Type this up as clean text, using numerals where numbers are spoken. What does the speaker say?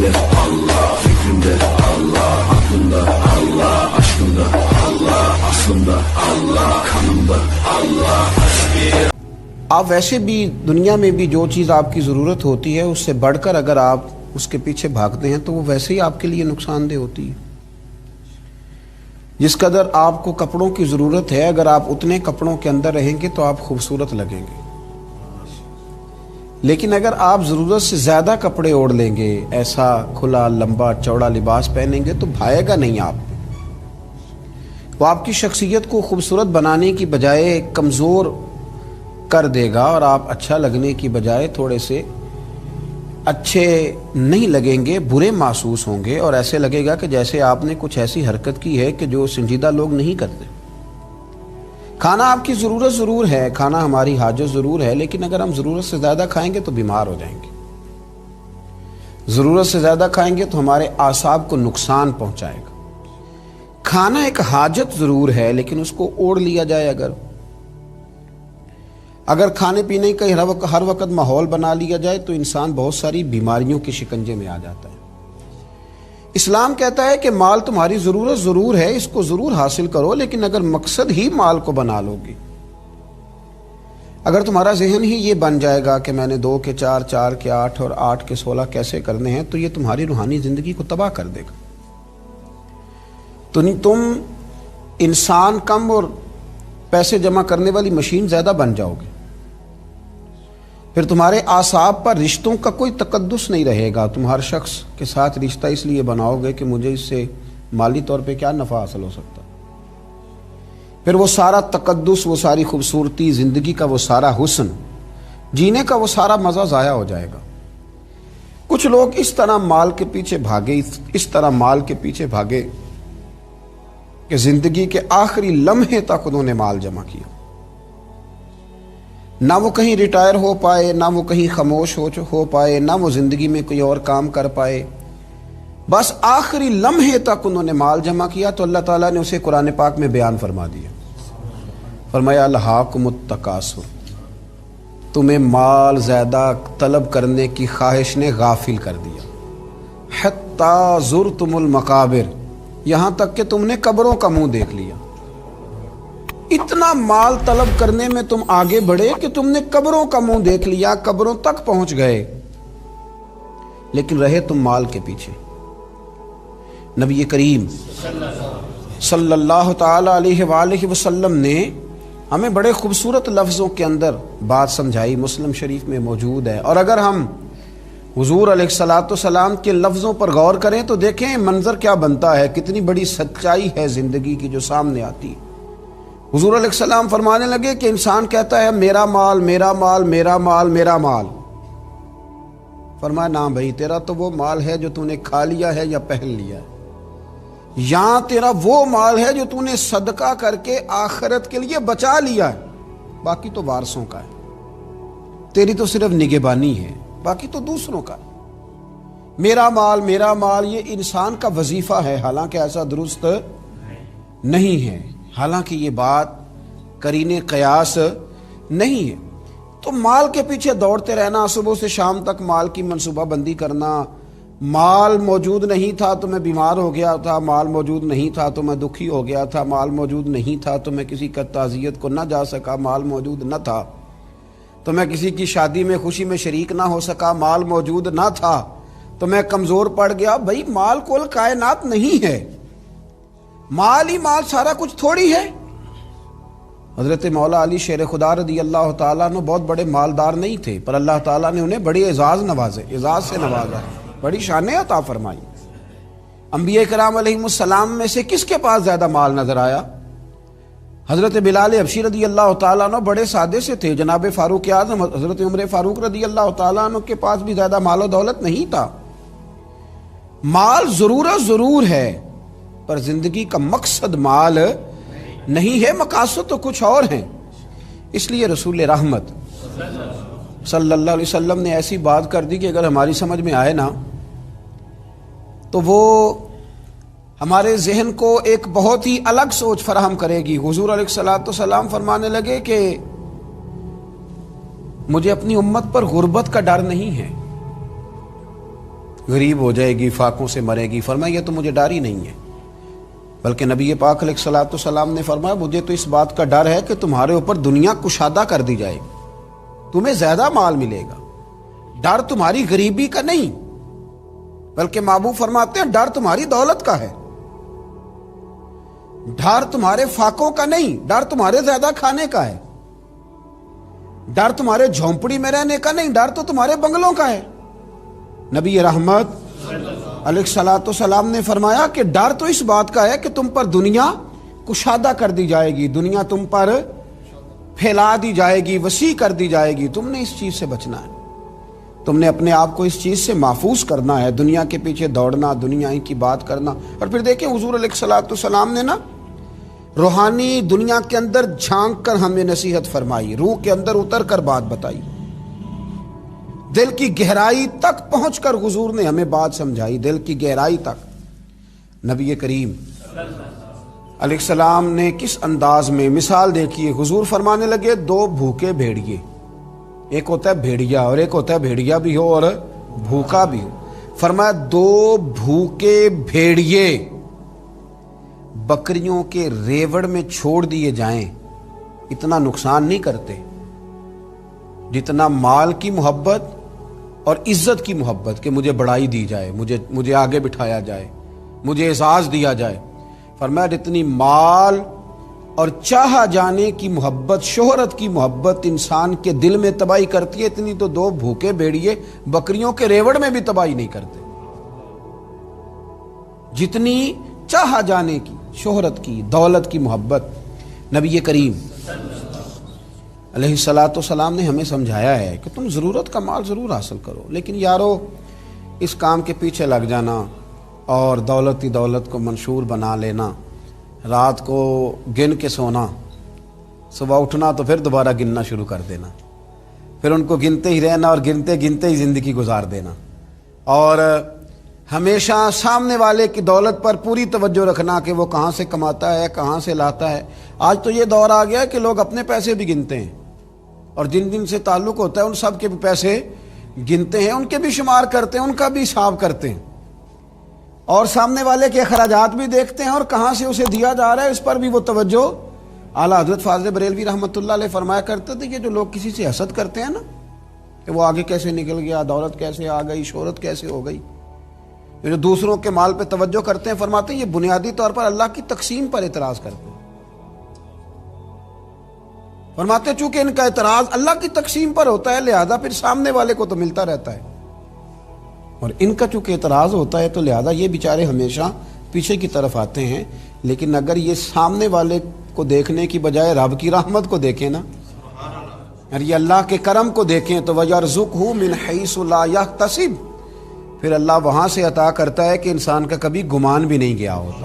Kalbimde Allah, fikrimde Allah, aklımda Allah, aşkımda Allah, aslımda Allah, kanımda Allah. آپ ویسے بھی دنیا میں بھی جو چیز آپ کی ضرورت ہوتی ہے اس سے بڑھ کر اگر آپ اس کے پیچھے بھاگتے ہیں تو وہ ویسے ہی آپ کے لیے نقصان دہ ہوتی ہے. جس قدر آپ کو کپڑوں کی ضرورت ہے اگر آپ اتنے کپڑوں کے اندر رہیں گے تو آپ خوبصورت لگیں گے. لیکن اگر آپ ضرورت سے زیادہ کپڑے اوڑھ لیں گے، ایسا کھلا لمبا چوڑا لباس پہنیں گے تو بھائے گا نہیں آپ پہ. وہ آپ کی شخصیت کو خوبصورت بنانے کی بجائے کمزور کر دے گا اور آپ اچھا لگنے کی بجائے تھوڑے سے اچھے نہیں لگیں گے، برے محسوس ہوں گے اور ایسے لگے گا کہ جیسے آپ نے کچھ ایسی حرکت کی ہے کہ جو سنجیدہ لوگ نہیں کرتے. کھانا آپ کی ضرورت ضرور ہے، کھانا ہماری حاجت ضرور ہے، لیکن اگر ہم ضرورت سے زیادہ کھائیں گے تو بیمار ہو جائیں گے. ضرورت سے زیادہ کھائیں گے تو ہمارے اعصاب کو نقصان پہنچائے گا. کھانا ایک حاجت ضرور ہے لیکن اس کو اوڑھ لیا جائے اگر کھانے پینے کا ہر وقت ماحول بنا لیا جائے تو انسان بہت ساری بیماریوں کے شکنجے میں آ جاتا ہے. اسلام کہتا ہے کہ مال تمہاری ضرورت ضرور ہے، اس کو ضرور حاصل کرو، لیکن اگر مقصد ہی مال کو بنا لو گے، اگر تمہارا ذہن ہی یہ بن جائے گا کہ میں نے 2 کے 4، 4 کے 8 اور 8 کے 16 کیسے کرنے ہیں، تو یہ تمہاری روحانی زندگی کو تباہ کر دے گا. تم انسان کم اور پیسے جمع کرنے والی مشین زیادہ بن جاؤ گے. پھر تمہارے اعصاب پر رشتوں کا کوئی تقدس نہیں رہے گا. تم ہر شخص کے ساتھ رشتہ اس لیے بناؤ گے کہ مجھے اس سے مالی طور پہ کیا نفع حاصل ہو سکتا. پھر وہ سارا تقدس، وہ ساری خوبصورتی، زندگی کا وہ سارا حسن، جینے کا وہ سارا مزہ ضائع ہو جائے گا. کچھ لوگ اس طرح مال کے پیچھے بھاگے کہ زندگی کے آخری لمحے تک انہوں نے مال جمع کیا. نہ وہ کہیں ریٹائر ہو پائے، نہ وہ کہیں خاموش ہو پائے، نہ وہ زندگی میں کوئی اور کام کر پائے. بس آخری لمحے تک انہوں نے مال جمع کیا تو اللہ تعالیٰ نے اسے قرآن پاک میں بیان فرما دیا. فرمایا الہاکم التکاثر، تمہیں مال زیادہ طلب کرنے کی خواہش نے غافل کر دیا. حتی زرتم المقابر، یہاں تک کہ تم نے قبروں کا منہ دیکھ لیا. اتنا مال طلب کرنے میں تم آگے بڑھے کہ تم نے قبروں کا منہ دیکھ لیا، قبروں تک پہنچ گئے، لیکن رہے تم مال کے پیچھے. نبی کریم صلی اللہ تعالی علیہ وآلہ وسلم نے ہمیں بڑے خوبصورت لفظوں کے اندر بات سمجھائی، مسلم شریف میں موجود ہے. اور اگر ہم حضور علیہ السلام کے لفظوں پر غور کریں تو دیکھیں منظر کیا بنتا ہے، کتنی بڑی سچائی ہے زندگی کی جو سامنے آتی ہے. حضور علیہ السلام فرمانے لگے کہ انسان کہتا ہے میرا مال میرا مال میرا مال میرا مال. فرمایا نہ بھائی، تیرا تو وہ مال ہے جو تو نے کھا لیا ہے یا پہن لیا ہے، یہاں تیرا وہ مال ہے جو تو نے صدقہ کر کے آخرت کے لیے بچا لیا ہے، باقی تو وارثوں کا ہے. تیری تو صرف نگہبانی ہے، باقی تو دوسروں کا. میرا مال یہ انسان کا وظیفہ ہے، حالانکہ ایسا درست نہیں ہے، حالانکہ یہ بات قرین قیاس نہیں ہے. تو مال کے پیچھے دوڑتے رہنا، صبح سے شام تک مال کی منصوبہ بندی کرنا، مال موجود نہیں تھا تو میں بیمار ہو گیا تھا، مال موجود نہیں تھا تو میں دکھی ہو گیا تھا، مال موجود نہیں تھا تو میں کسی کا تعزیت کو نہ جا سکا، مال موجود نہ تھا تو میں کسی کی شادی میں خوشی میں شریک نہ ہو سکا، مال موجود نہ تھا تو میں کمزور پڑ گیا. بھائی مال کل کائنات نہیں ہے، مال ہی مال سارا کچھ تھوڑی ہے. حضرت مولا علی شیر خدا رضی اللہ تعالیٰ عنہ بہت بڑے مالدار نہیں تھے، پر اللہ تعالیٰ نے انہیں بڑے اعزاز سے نوازا، بڑی شانیں عطا فرمائی. انبیاء کرام علیہ السلام میں سے کس کے پاس زیادہ مال نظر آیا؟ حضرت بلال حبشی رضی اللہ تعالیٰ عنہ بڑے سادے سے تھے. جناب فاروق اعظم حضرت عمر فاروق رضی اللہ تعالیٰ عنہ کے پاس بھی زیادہ مال و دولت نہیں تھا. مال ضرورت ضرور ہے پر زندگی کا مقصد مال نہیں ہے، مقاصد تو کچھ اور ہیں. اس لیے رسول رحمت صلی اللہ علیہ وسلم نے ایسی بات کر دی کہ اگر ہماری سمجھ میں آئے نا تو وہ ہمارے ذہن کو ایک بہت ہی الگ سوچ فراہم کرے گی. حضور علیہ السلام فرمانے لگے کہ مجھے اپنی امت پر غربت کا ڈر نہیں ہے. غریب ہو جائے گی، فاقوں سے مرے گی. فرمایا یہ تو مجھے ڈر ہی نہیں ہے، بلکہ نبی پاک علیہ الصلوۃ والسلام نے فرمایا مجھے تو اس بات کا ڈر ہے کہ تمہارے اوپر دنیا کشادہ کر دی جائے گی، تمہیں زیادہ مال ملے گا. ڈر تمہاری غریبی کا نہیں، بلکہ محبوب فرماتے ہیں ڈر تمہاری دولت کا ہے. ڈر تمہارے فاقوں کا نہیں، ڈر تمہارے زیادہ کھانے کا ہے. ڈر تمہارے جھونپڑی میں رہنے کا نہیں، ڈر تو تمہارے بنگلوں کا ہے. نبی رحمت علیہ الصلوۃ والسلام نے فرمایا کہ ڈر تو اس بات کا ہے کہ تم پر دنیا کشادہ کر دی جائے گی، دنیا تم پر پھیلا دی جائے گی، وسیع کر دی جائے گی. تم نے اس چیز سے بچنا ہے، تم نے اپنے آپ کو اس چیز سے محفوظ کرنا ہے، دنیا کے پیچھے دوڑنا، دنیا ہی کی بات کرنا. اور پھر دیکھیں حضور علیہ الصلوۃ والسلام نے نا روحانی دنیا کے اندر جھانک کر ہمیں نصیحت فرمائی، روح کے اندر اتر کر بات بتائی، دل کی گہرائی تک پہنچ کر حضور نے ہمیں بات سمجھائی، دل کی گہرائی تک. نبی کریم علیہ السلام نے کس انداز میں مثال دیکھی ہے. حضور فرمانے لگے دو بھوکے بھیڑیے، ایک ہوتا ہے بھیڑیا اور ایک ہوتا ہے بھیڑیا بھی ہو اور بھوکا بھی ہو. فرمایا دو بھوکے بھیڑیے بکریوں کے ریوڑ میں چھوڑ دیے جائیں اتنا نقصان نہیں کرتے جتنا مال کی محبت اور عزت کی محبت، کہ مجھے بڑائی دی جائے، مجھے آگے بٹھایا جائے، مجھے اعزاز دیا جائے. فرمایا جتنی مال اور چاہا جانے کی محبت، شہرت کی محبت انسان کے دل میں تباہی کرتی ہے، اتنی تو دو بھوکے بھیڑیے بکریوں کے ریوڑ میں بھی تباہی نہیں کرتے. جتنی چاہا جانے کی، شہرت کی، دولت کی محبت. نبی کریم علیہ الصلوۃ والسلام نے ہمیں سمجھایا ہے کہ تم ضرورت کا مال ضرور حاصل کرو، لیکن یارو اس کام کے پیچھے لگ جانا اور دولت ہی دولت کو منشور بنا لینا، رات کو گن کے سونا، صبح اٹھنا تو پھر دوبارہ گننا شروع کر دینا، پھر ان کو گنتے ہی رہنا اور گنتے گنتے ہی زندگی گزار دینا، اور ہمیشہ سامنے والے کی دولت پر پوری توجہ رکھنا کہ وہ کہاں سے کماتا ہے، کہاں سے لاتا ہے. آج تو یہ دور آ گیا ہے کہ لوگ اپنے پیسے بھی گنتے ہیں، اور جن جن سے تعلق ہوتا ہے ان سب کے بھی پیسے گنتے ہیں، ان کے بھی شمار کرتے ہیں، ان کا بھی حساب کرتے ہیں، اور سامنے والے کے اخراجات بھی دیکھتے ہیں اور کہاں سے اسے دیا جا رہا ہے اس پر بھی وہ توجہ. اعلیٰ حضرت فاضل بریلوی رحمۃ اللہ علیہ فرمایا کرتے تھے کہ جو لوگ کسی سے حسد کرتے ہیں نا کہ وہ آگے کیسے نکل گیا، دولت کیسے آ گئی، شہرت کیسے ہو گئی، جو دوسروں کے مال پہ توجہ کرتے ہیں، فرماتے ہیں یہ بنیادی طور پر اللہ کی تقسیم پر اعتراض کرتے ہیں. فرماتے ہیں چونکہ ان کا اعتراض اللہ کی تقسیم پر ہوتا ہے لہذا پھر سامنے والے کو تو ملتا رہتا ہے، اور ان کا چونکہ اعتراض ہوتا ہے تو لہذا یہ بیچارے ہمیشہ پیچھے کی طرف آتے ہیں. لیکن اگر یہ سامنے والے کو دیکھنے کی بجائے رب کی رحمت کو دیکھیں نا، اور یہ اللہ کے کرم کو دیکھیں تو وَيَرْزُقْهُ مِنْ حَيْثُ لَا يَحْتَسِبُ، پھر اللہ وہاں سے عطا کرتا ہے کہ انسان کا کبھی گمان بھی نہیں گیا ہوتا.